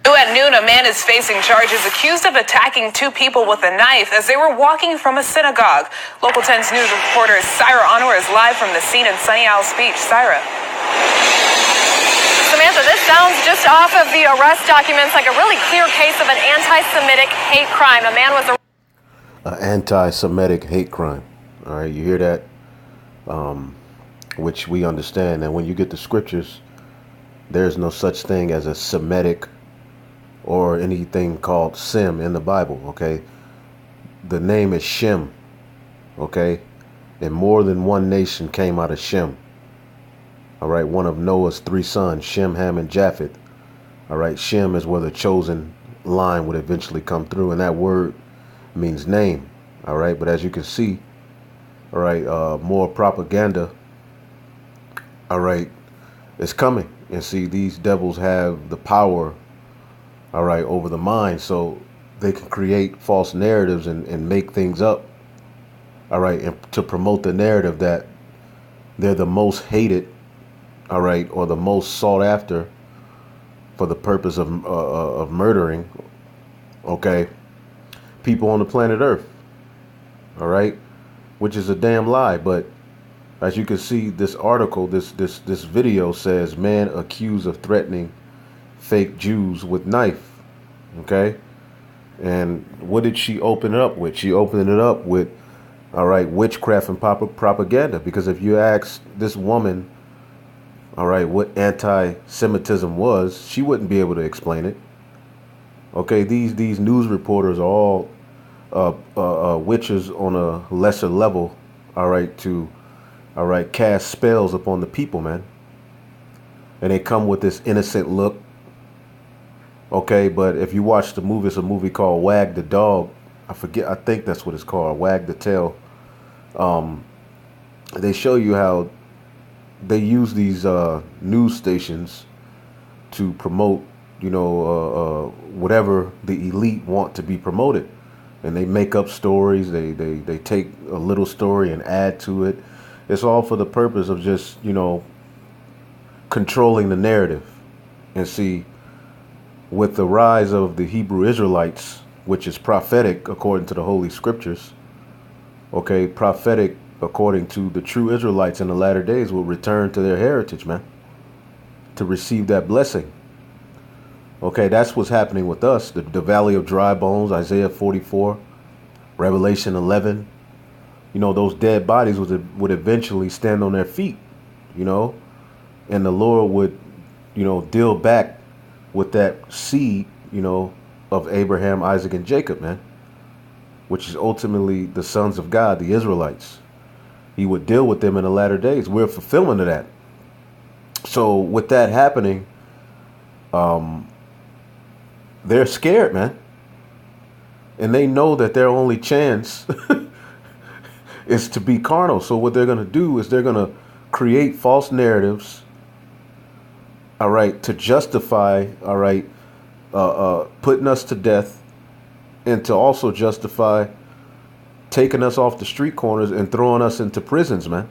At noon, a man is facing charges accused of attacking two people with a knife as they were walking from a synagogue. Local 10's news reporter Syra Anwar is live from the scene in Sunny Isles Beach. Syra. Samantha, this sounds just off of the arrest documents like a really clear case of an anti-Semitic hate crime. A man was arrested. An anti-Semitic hate crime. All right, you hear that? Which we understand. And when you get the scriptures, there's no such thing as a Semitic or anything called Sem in the Bible, okay? The name is Shem, okay? And more than one nation came out of Shem. All right, one of Noah's three sons, Shem, Ham, and Japheth. All right, Shem is where the chosen line would eventually come through, and that word means name. All right, but as you can see, all right, more propaganda, all right, is coming. And see, these devils have the power, all right, over the mind, so they can create false narratives and make things up, all right, and to promote the narrative that they're the most hated, all right, or the most sought after for the purpose of murdering, okay, people on the planet Earth, all right, which is a damn lie. But as you can see, this article, this video says man accused of threatening fake Jews with knife. Okay, and what did she open it up with? She opened it up with, all right, witchcraft and propaganda. Because if you ask this woman, all right, what anti-Semitism was, she wouldn't be able to explain it. Okay, these news reporters are all witches on a lesser level, all right, to, all right, cast spells upon the people, man. And they come with this innocent look. Okay, but if you watch the movie, it's a movie called Wag the Dog. I think that's what it's called, Wag the Tail. They show you how they use these news stations to promote, you know, whatever the elite want to be promoted. And they make up stories. They take a little story and add to it. It's all for the purpose of just, you know, controlling the narrative. And see, with the rise of the Hebrew Israelites, which is prophetic according to the Holy Scriptures, okay, prophetic according to the true Israelites in the latter days will return to their heritage, man, to receive that blessing. Okay, that's what's happening with us. The Valley of Dry Bones, Isaiah 44, Revelation 11. You know, those dead bodies would eventually stand on their feet, you know, and the Lord would, you know, deal back with that seed, you know, of Abraham, Isaac, and Jacob, man, which is ultimately the sons of God, the Israelites. He would deal with them in the latter days. We're fulfillment of that. So with that happening, they're scared, man. And they know that their only chance is to be carnal. So what they're going to do is they're going to create false narratives, all right, to justify, all right, putting us to death, and to also justify taking us off the street corners and throwing us into prisons, man,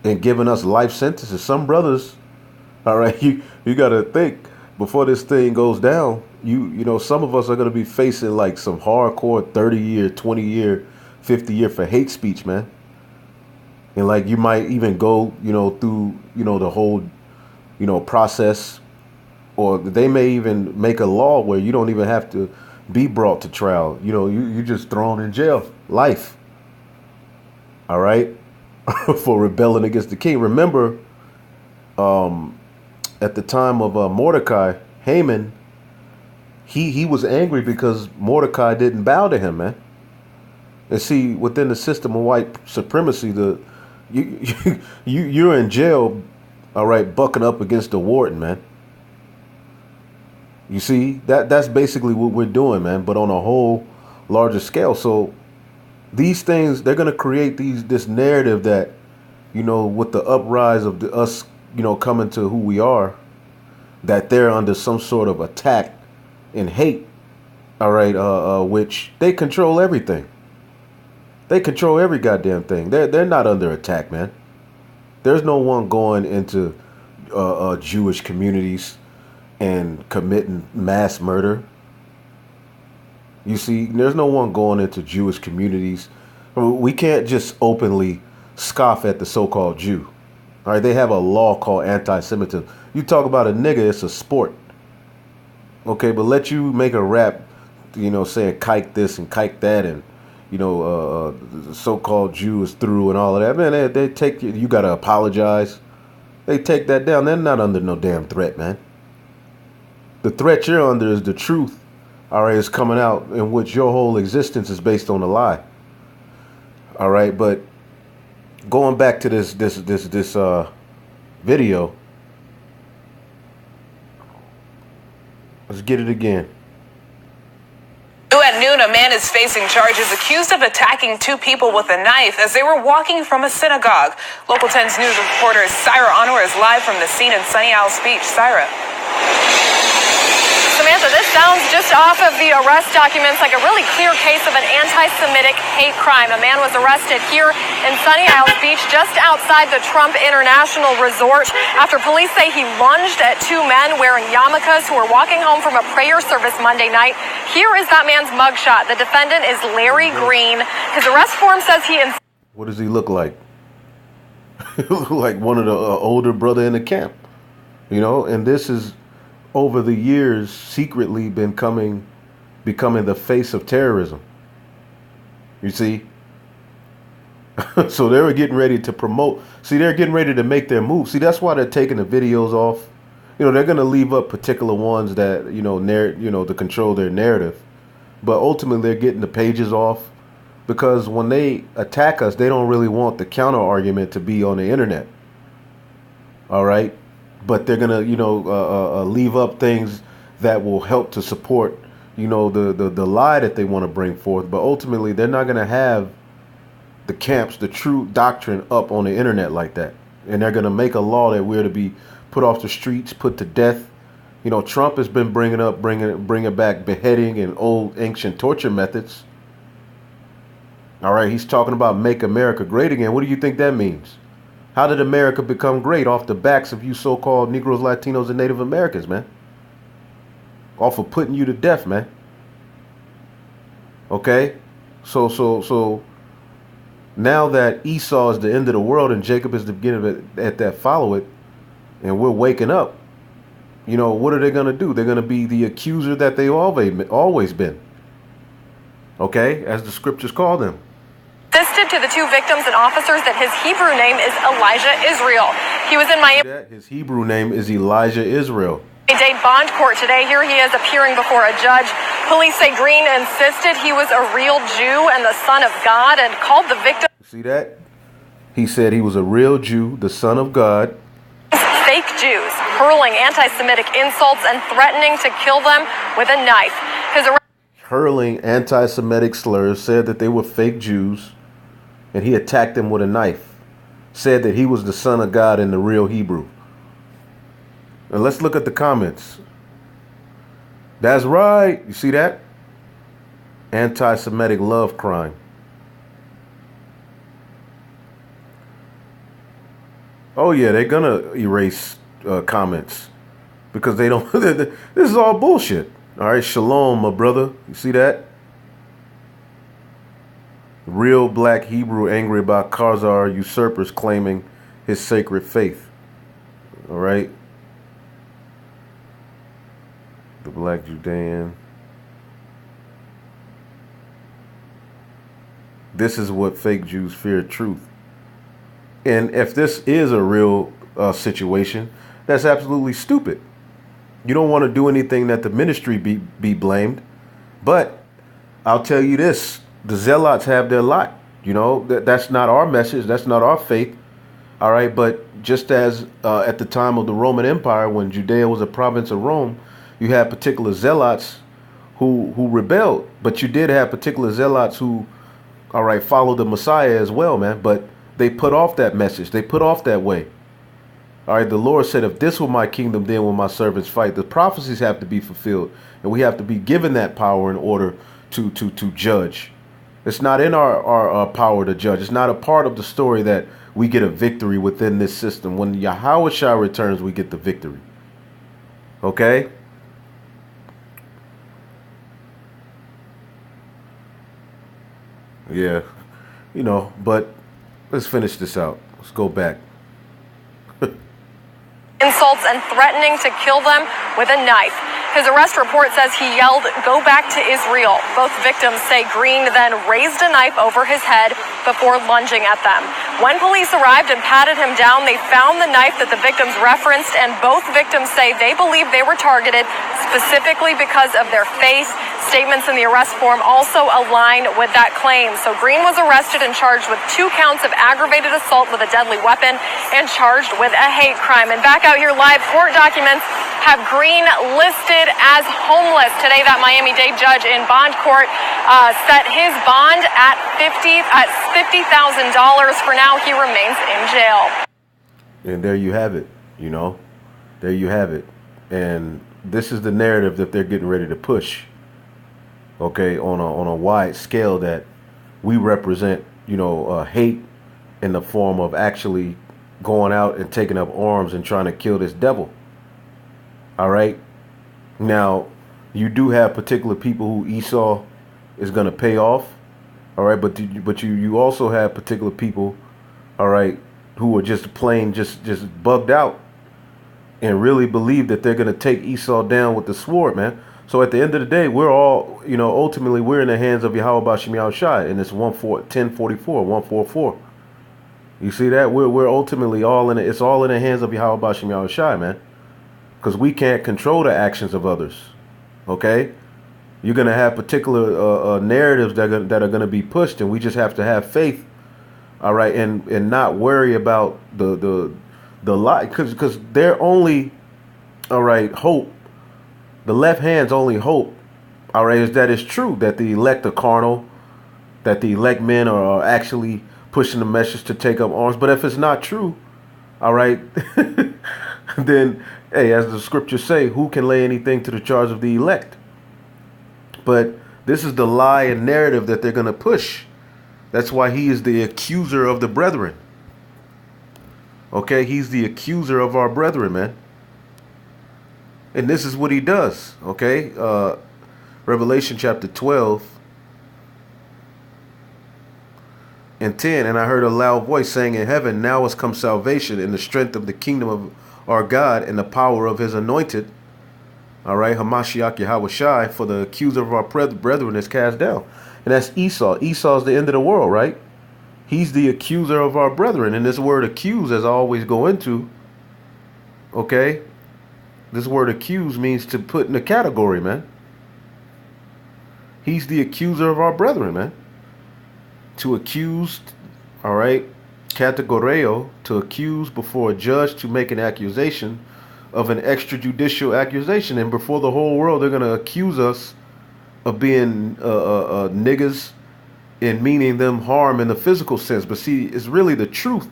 and giving us life sentences. Some brothers, all right, you got to think before this thing goes down, you know, some of us are going to be facing like some hardcore 30-year, 20-year, 50-year for hate speech, man. And like you might even go, you know, through, you know, the whole, you know, process, or they may even make a law where you don't even have to be brought to trial. You know, you're just thrown in jail, life. All right, for rebelling against the king. Remember, at the time of Mordecai, Haman, he was angry because Mordecai didn't bow to him, man. And see, within the system of white supremacy, you're in jail, all right, bucking up against the warden, man. You see, that's basically what we're doing, man, but on a whole larger scale. So these things, they're going to create this narrative that, you know, with the uprise of us, you know, coming to who we are, that they're under some sort of attack and hate, all right, which they control everything. They control every goddamn thing. They're not under attack, man. There's no one going into Jewish communities and committing mass murder. You see, there's no one going into Jewish communities. We can't just openly scoff at the so-called Jew. All right, they have a law called anti-Semitism. You talk about a nigga, it's a sport. Okay, but let you make a rap, saying kike this and kike that, and the so-called Jew is through and all of that. Man, they take you got to apologize. They take that down. They're not under no damn threat, man. The threat you're under is the truth, all right, is coming out, in which your whole existence is based on a lie. All right, but going back to this video, let's get it again. At noon, a man is facing charges accused of attacking two people with a knife as they were walking from a synagogue. Local 10's news reporter Syra Anwar is live from the scene in Sunny Isles Beach. Syra. Samantha, this sounds just off of the arrest documents like a really clear case of an anti-Semitic hate crime. A man was arrested here in Sunny Isles Beach just outside the Trump International Resort after police say he lunged at two men wearing yarmulkes who were walking home from a prayer service Monday night. Here is that man's mugshot. The defendant is Larry Green. His arrest form says he... What does he look like? He look like one of the older brother in the camp. And this is over the years secretly becoming the face of terrorism. You see? So they were getting ready to promote. See, they're getting ready to make their move. See, that's why they're taking the videos off. They're going to leave up particular ones that, to control their narrative. But ultimately, they're getting the pages off because when they attack us, they don't really want the counter argument to be on the internet. All right. But they're going to, leave up things that will help to support, the lie that they want to bring forth. But ultimately, they're not going to have the camps, the true doctrine up on the internet like that. And they're going to make a law that we're to be put off the streets, put to death. Trump has been bringing back beheading and old ancient torture methods. All right. He's talking about make America great again. What do you think that means? How did America become great? Off the backs of you so-called Negroes, Latinos, and Native Americans, man. Off of putting you to death, man. Okay? So now that Esau is the end of the world and Jacob is the beginning of it, at that follow it, and we're waking up, what are they going to do? They're going to be the accuser that they've always been. Okay? As the scriptures call them. Insisted to the two victims and officers that his Hebrew name is Elijah Israel. He was in Miami. His Hebrew name is Elijah Israel. Dade bond court today. Here he is appearing before a judge. Police say Green insisted he was a real Jew and the son of God and called the victim. See that? He said he was a real Jew, the son of God. Fake Jews, hurling anti-Semitic insults and threatening to kill them with a knife. Hurling anti-Semitic slurs, said that they were fake Jews. And he attacked them with a knife. Said that he was the son of God in the real Hebrew. And let's look at the comments. That's right. You see that? Anti-Semitic love crime. Oh, yeah, they're going to erase comments. Because they don't. This is all bullshit. All right, shalom, my brother. You see that? Real black Hebrew angry about Khazar usurpers claiming his sacred faith. All right. The black Judean. This is what fake Jews fear truth. And if this is a real situation, that's absolutely stupid. You don't want to do anything that the ministry be blamed. But I'll tell you this. The zealots have their lot. That's not our message. That's not our faith. All right. But just as at the time of the Roman Empire, when Judea was a province of Rome, you had particular zealots who rebelled. But you did have particular zealots who, all right, followed the Messiah as well, man. But they put off that message. They put off that way. All right. The Lord said, if this were my kingdom, then will my servants fight. The prophecies have to be fulfilled. And we have to be given that power in order to judge. It's not in our power to judge. It's not a part of the story that we get a victory within this system. When Yahweh Shai returns, we get the victory. Okay? Yeah. But let's finish this out. Let's go back. Insults and threatening to kill them with a knife. His arrest report says he yelled, "Go back to Israel." Both victims say Green then raised a knife over his head before lunging at them. When police arrived and patted him down, they found the knife that the victims referenced, and both victims say they believe they were targeted specifically because of their face. Statements in the arrest form also align with that claim. So Green was arrested and charged with 2 counts of aggravated assault with a deadly weapon and charged with a hate crime. And back out here live, court documents have Green listed as homeless. Today, that Miami-Dade judge in bond court set his bond at $50,000. For now, he remains in jail. And there you have it, There you have it. And this is the narrative that they're getting ready to push. Okay, on a wide scale, that we represent, hate in the form of actually going out and taking up arms and trying to kill this devil. All right. Now, you do have particular people who Esau is going to pay off. All right. But you also have particular people, all right, who are just plain just bugged out and really believe that they're going to take Esau down with the sword, man. So at the end of the day, we're all, ultimately we're in the hands of Yahweh Bashim Yahushai, and it's 1044, 144. You see that? We're ultimately all in it. It's all in the hands of Yahweh Bashim Yahushai, man. Because we can't control the actions of others. Okay? You're going to have particular narratives that are going to be pushed, and we just have to have faith, all right, and not worry about the lie, because they're only, all right, hope. The left hand's only hope, all right, is that it's true that the elect are carnal, that the elect men are actually pushing the message to take up arms. But if it's not true, all right, then, hey, as the scriptures say, who can lay anything to the charge of the elect? But this is the lie and narrative that they're going to push. That's why he is the accuser of the brethren. Okay, he's the accuser of our brethren, man. And this is what he does, okay? Revelation chapter 12 and 10. And I heard a loud voice saying in heaven, now has come salvation in the strength of the kingdom of our God and the power of his anointed. All right, Hamashiach Yahushai, for the accuser of our brethren is cast down. And that's Esau. Esau's the end of the world, right? He's the accuser of our brethren. And this word accuse, as I always go into, okay? This word accuse means to put in a category, man. He's the accuser of our brethren, man. To accuse, all right, categoreo, to accuse before a judge, to make an accusation of an extrajudicial accusation. And before the whole world, they're going to accuse us of being niggas and meaning them harm in the physical sense. But see, it's really the truth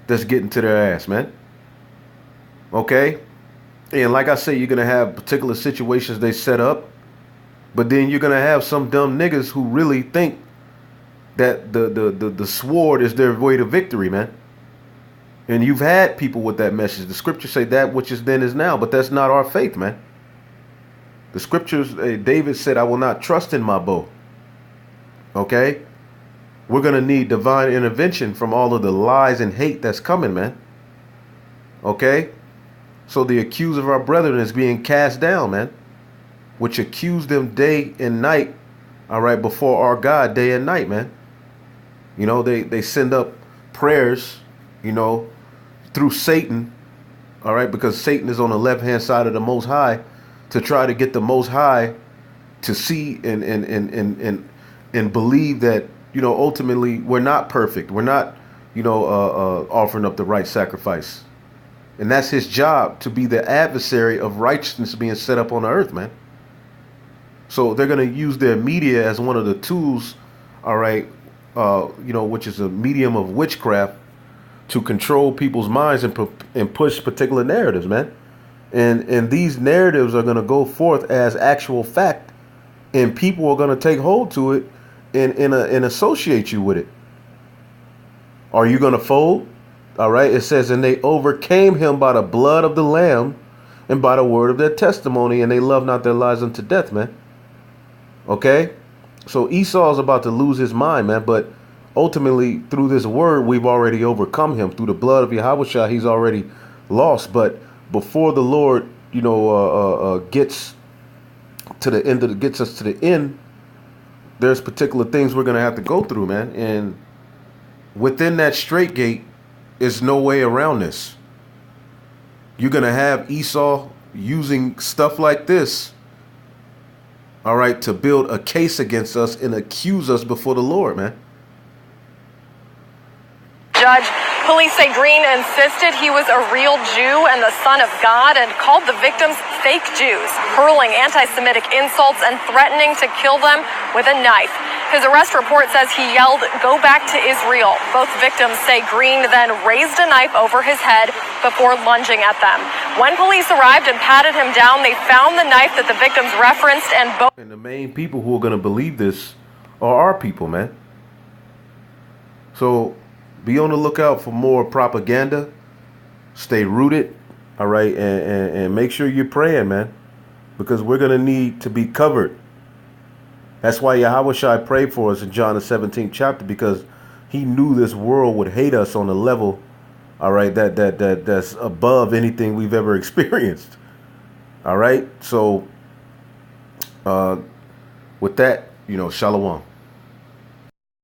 that's getting to their ass, man. Okay? And like I say, you're going to have particular situations they set up, but then you're going to have some dumb niggas who really think that the sword is their way to victory, man. And you've had people with that message. The scriptures say that which is then is now, but that's not our faith, man. The scriptures, David said, I will not trust in my bow. Okay? We're going to need divine intervention from all of the lies and hate that's coming, man. Okay? So the accuser of our brethren is being cast down, man, which accuse them day and night, all right, before our God, day and night, man. You know, they send up prayers, you know, through Satan, all right, because Satan is on the left-hand side of the Most High to try to get the Most High to see and believe that, you know, ultimately we're not perfect. We're not, you know, offering up the right sacrifice. And that's his job, to be the adversary of righteousness being set up on the earth, man. So they're going to use their media as one of the tools, all right, you know, which is a medium of witchcraft to control people's minds and push particular narratives, man. And these narratives are going to go forth as actual fact, and people are going to take hold to it and associate you with it. Are you going to fold? All right. It says, and they overcame him by the blood of the Lamb and by the word of their testimony, and they love not their lives unto death, man. Okay? So Esau's about to lose his mind, man, but ultimately through this word, we've already overcome him. Through the blood of Yahushua, he's already lost. But before the Lord, gets to the end gets us to the end, there's particular things we're gonna have to go through, man. And within that straight gate is no way around this. You're gonna have Esau using stuff like this, all right, to build a case against us and accuse us before the Lord, man. Judge, police say Green insisted he was a real Jew and the son of God and called the victims fake Jews, hurling anti-Semitic insults and threatening to kill them with a knife. His arrest report says he yelled, "Go back to Israel." Both victims say Green then raised a knife over his head before lunging at them. When police arrived and patted him down, they found the knife that the victims referenced and both... And the main people who are going to believe this are our people, man. So be on the lookout for more propaganda. Stay rooted, all right, and make sure you're praying, man, because we're going to need to be covered. That's why Yahushua prayed for us in John the 17th chapter, because he knew this world would hate us on a level, all right, that's above anything we've ever experienced. All right. So with that, shalom.